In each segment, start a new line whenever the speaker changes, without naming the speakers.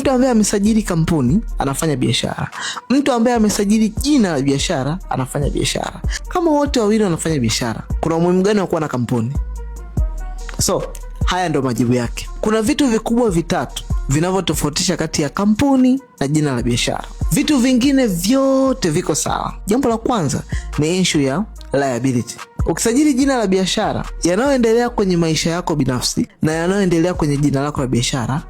Mtu ambaye amesajili kampuni anafanya biashara. Mtu ambaye amesajili jina la biashara anafanya biashara. Kama wote wawili wanafanya biashara, kuna umuhimu gani wa kuwa na kampuni? So, haya ndo majibu yake. Kuna vitu vikubwa vitatu vinavyotofautisha kati ya kampuni na jina la biashara. Vitu vingine vyote viko sawa. Jambo la kwanza ni issue ya liability. Ukisajili jina la biashara, yanayoendelea kwenye maisha yako binafsi na yanayoendelea kwenye jina lako la biashara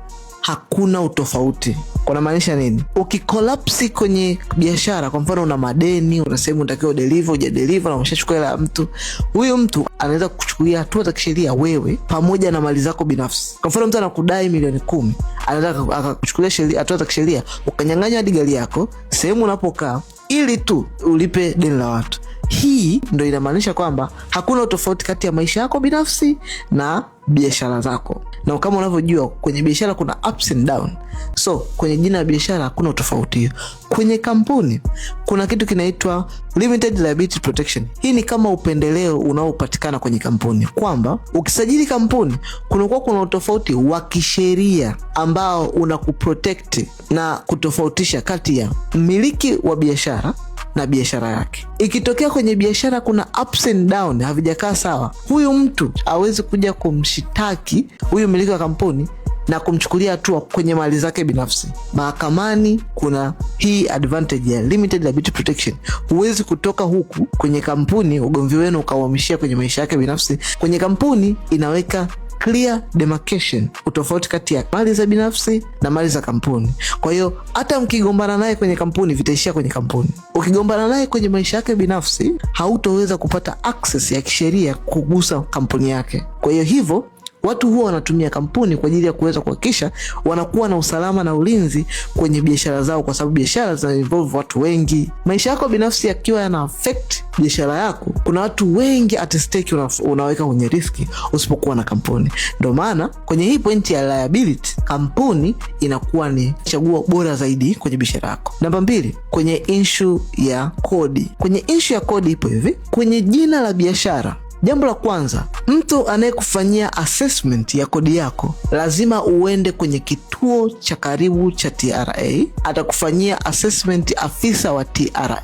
hakuna utofauti. Kuna maanisha nini? Ukikolapsi kwenye biashara, kwa mfano una madeni, unasema unatakiwa deliver, hujadeliver na umeshachukua hela ya mtu, huyo mtu anaweza kuchukulia hatua za kisheria wewe pamoja na mali zako binafsi. Kwa mfano mtu anakudai milioni 10, anaweza akakuchukulia hatua za kisheria, ukanyang'anya hadi gari yako, sehemu unapokaa, ili tu ulipe deni la watu. Hii ndio inamaanisha kwamba hakuna utofauti kati ya maisha yako binafsi na biashara zako. Na kama unavyojua kwenye biashara kuna ups and down. So kwenye jina la biashara hakuna utofauti hiyo. Kwenye kampuni kuna kitu kinaitwa limited liability protection. Hii ni kama upendeleo unaopatikana kwenye kampuni, kwamba ukisajili kampuni kuna utofauti wa kisheria ambao unakuprotect na kutofautisha kati ya mmiliki wa biashara na biashara yake. Ikitokea kwenye biashara kuna ups and down, havijakaa sawa, huyu mtu hawezi kuja kumshitaki huyu mmiliki wa kampuni na kumchukulia hatua kwenye mali zake binafsi. Mahakamani kuna hii advantage ya limited liability protection. Huwezi kutoka huku kwenye kampuni ugomvi wenu ukahamishia kwenye maisha yake binafsi. Kwenye kampuni inaweka clear demarcation, utofauti kati ya mali za binafsi na mali za kampuni. Kwa hiyo hata mkigombana naye kwenye kampuni vitaishia kwenye kampuni. Ukigombana naye kwenye maisha yake binafsi, hautoweza kupata access ya kisheria kugusa kampuni yake. Kwa hiyo hivyo watu huwa wanatumia kampuni kwa ajili ya kuweza kuhakikisha wanakuwa na usalama na ulinzi kwenye biashara zao, kwa sababu biashara zina involve watu wengi. Maisha yako binafsi yakiwa yana affect biashara yako, kuna watu wengi at stake unaweka kwenye riski usipokuwa na kampuni. Ndio maana kwenye hii point ya liability, kampuni inakuwa ni chaguo bora zaidi kwenye biashara yako. Namba 2, kwenye issue ya kodi. Kwenye issue ya kodi ipo hivi. Kwenye jina la biashara, jambo la kwanza, mtu anayekufanyia assessment ya kodi yako lazima uende kwenye kituo cha karibu cha TRA. Atakufanyia assessment afisa wa TRA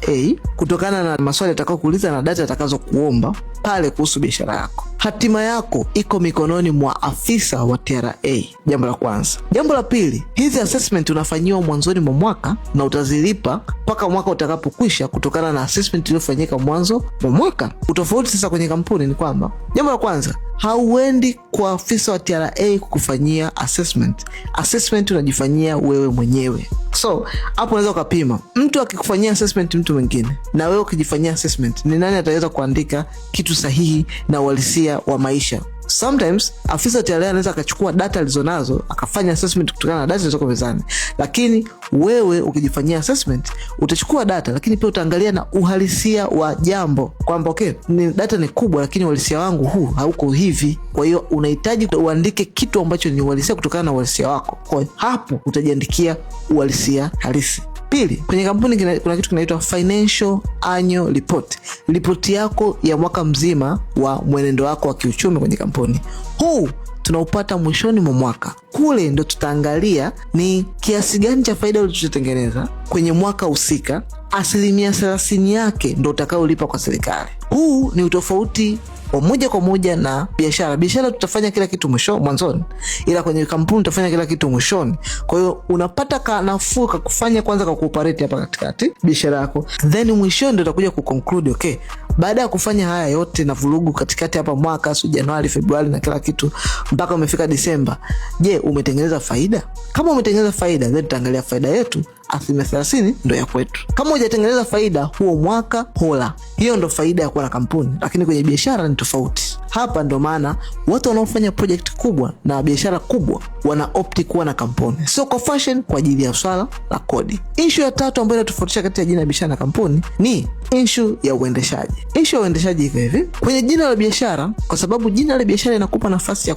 kutokana na maswali atakayokuuliza na data atakazokuomba pale kuhusu biashara yako. Hatima yako iko mikononi mwa afisa wa TRA. Jambo la kwanza. Jambo la pili, hizi assessment unafanyiwa mwanzoni mwa mwaka na utazilipa mpaka mwaka utakapokwisha kutokana na assessment iliyofanyika mwanzo wa mwaka. Utofauti sasa kwenye kampuni ni kwamba, jambo la kwanza, hauendi kwa afisa wa TRA kukufanyia assessment. Assessment unajifanyia wewe mwenyewe. So hapo unaweza kupima, mtu akikufanyia assessment mtu mwingine na wewe ukijifanyia assessment, ni nani ataweza kuandika kitu sahihi na uhalisia wa maisha? Sometimes afisa TRA anaweza akachukua data alizonazo akafanya assessment kutokana na data zilizoko mezani, lakini wewe ukijifanyia assessment utachukua data lakini pia utaangalia na uhalisia wa jambo, kwamba okay, ni data ni kubwa lakini uhalisia wangu huu hauko hivi. Kwa hiyo unahitaji uandike kitu ambacho ni uhalisia kutokana na uhalisia wako. Kwa hapo utajiandikia uhalisia halisi. Pili, kwenye kampuni kuna kitu kinaitwa financial annual report. Ripoti yako ya mwaka mzima wa mwenendo wako wa kiuchumi kwenye kampuni. Huu tunaupata mwishoni mwa mwaka. Kule ndo tutaangalia ni kiasi gani cha faida ulichotengeneza kwenye mwaka husika. 30% yake ndo utakaolipa kwa serikali. Huu ni utofauti wa moja kwa moja na biashara. Biashara tutafanya kila kitu mwanzoni, ila kwenye kampuni tutafanya kila kitu mwishoni. Kwa hiyo unapata nafuu kufanya kwanza kwa cooperate hapa katikati biashara yako, then mwishoni ndio utakuja kuconclude okay, baada ya kufanya haya yote na vurugu katikati hapa mwaka Januari, Februari na kila kitu mpaka umefika Disemba, je, umetengeneza faida? Kama umetengeneza faida, then tutaangalia faida yetu 30% ndio ya kwetu. Kama hujatengeneza faida huo mwaka, hola. Hiyo ndio faida ya kuwa na kampuni. Lakini kwenye biashara ni tofauti. Hapa ndio maana watu wanaofanya project kubwa na biashara kubwa wana opti kuwa na kampuni, sio kwa fashion, kwa ajili ya swala la kodi. Issue ya tatu ambayo inatofautisha kati ya jina la biashara na kampuni ni issue ya uendeshaji. Issue ya uendeshaji hivi. Kwenye jina la biashara, kwa sababu jina la biashara inakupa nafasi ya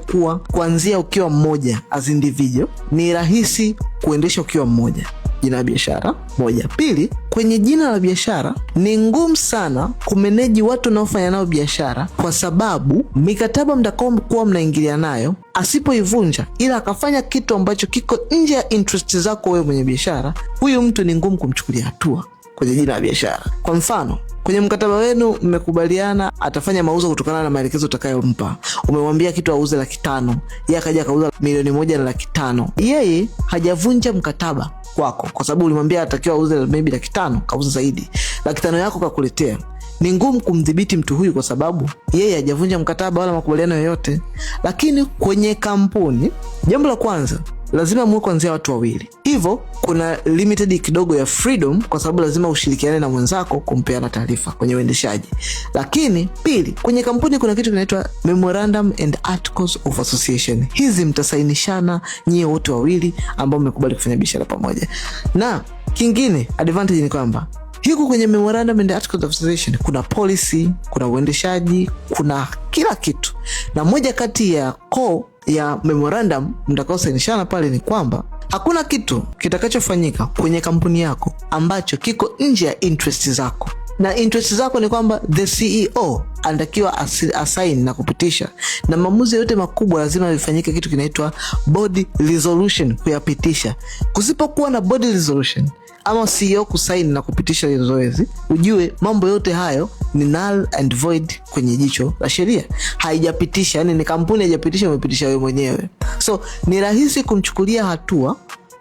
kuanzia ukiwa mmoja as individual, ni rahisi kuendesha ukiwa mmoja. jina la biashara. Moja. Pili, kwenye jina la biashara ni ngumu sana kumeneji watu wanaofanya nao biashara, kwa sababu mikataba mtakaokuwa mnaingilia nayo, asipoivunja ila akafanya kitu ambacho kiko nje ya interest zako wewe mwenye biashara, huyu mtu ni ngumu kumchukulia hatua kwenye jina la biashara. Kwa mfano, kwenye mkataba wenu mmekubaliana atafanya mauzo kutokana na maelekezo utakayompa. Umemwambia kitu auze 500,000, yeye akaja akauza 1,500,000. Yeye hajavunja mkataba kwako, kwa sababu ulimwambia atakiwa auze maybe 500,000, kauza zaidi. 500,000 yako kakuletea. Ni ngumu kumdhibiti mtu huyu kwa sababu yeye hajavunja mkataba wala makubaliano yoyote. Lakini kwenye kampuni, jambo la kwanza, lazima muwe kuanzia watu wawili. Hivyo kuna limited kidogo ya freedom, kwa sababu lazima ushirikiane na mwenzako kumpeana taarifa kwenye uendeshaji. Lakini pili, kwenye kampuni kuna kitu kinaitwa Memorandum and Articles of Association. Hizi mtasainishana nyie wote wawili ambao mmekubali kufanya biashara pamoja. Na kingine, advantage ni kwamba huko kwenye Memorandum and Articles of Association kuna policy, kuna uendeshaji, kuna kila kitu. Na moja kati ya core ya memorandum mtakaosainishana pale ni kwamba hakuna kitu kitakachofanyika kwenye kampuni yako ambacho kiko nje ya interest zako. Na interest zako ni kwamba the CEO anatakiwa assign na kupitisha, na maamuzi yote makubwa lazima yafanyike kitu kinaitwa board resolution kuyapitisha. Kusipokuwa na board resolution ama CEO kusaini na kupitisha hizo zoezi, ujue mambo yote hayo ni null and void kwenye jicho la sheria. Haijapitisha, yani ni kampuni haijapitisha, umepitisha wewe mwenyewe. So ni rahisi kumchukulia hatua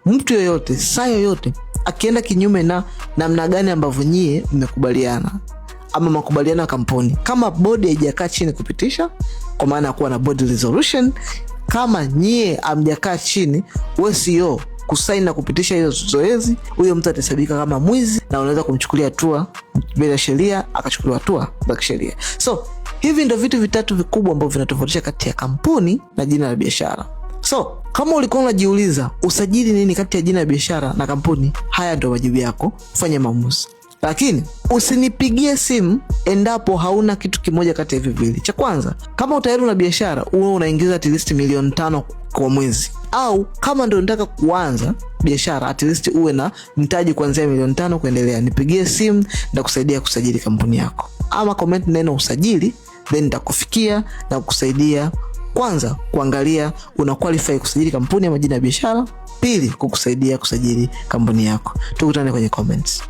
mtu yoyote, saa yoyote, akienda kinyume na namna gani ambavyo nyie mmekubaliana ama makubaliano ya kampuni. Kama board haijakaa chini kupitisha, kwa maana kuwa na board resolution, kama nyie hamjakaa chini wewe CEO kusaini na kupitisha hizo zoezi, huyo mtu atasabika kama mwizi na unaweza kumchukulia hatua bila sheria, akachukuliwa hatua za kisheria. So hivi ndio vitu vitatu vikubwa ambavyo vinatofautisha kati ya kampuni na jina la biashara. So kama ulikuwa unajiuliza usajili nini kati ya jina la biashara na kampuni, haya ndio majibu yako, fanya maamuzi. Lakini usinipigie simu endapo hauna kitu kimoja kati ya hivi viwili. Cha kwanza, kama tayari una biashara, uwe unaingiza at least 500,000 kwa mwezi, au kama ndio unataka kuanza biashara, at least uwe na mtaji kuanzia 500,000 kuendelea, nipigie simu na kusaidia kusajili kampuni yako. Ama comment neno usajili, then nitakufikia na kukusaidia, kwanza kuangalia una qualify kusajili kampuni ama jina la biashara, pili kukusaidia kusajili kampuni yako. Tukutane kwenye comments.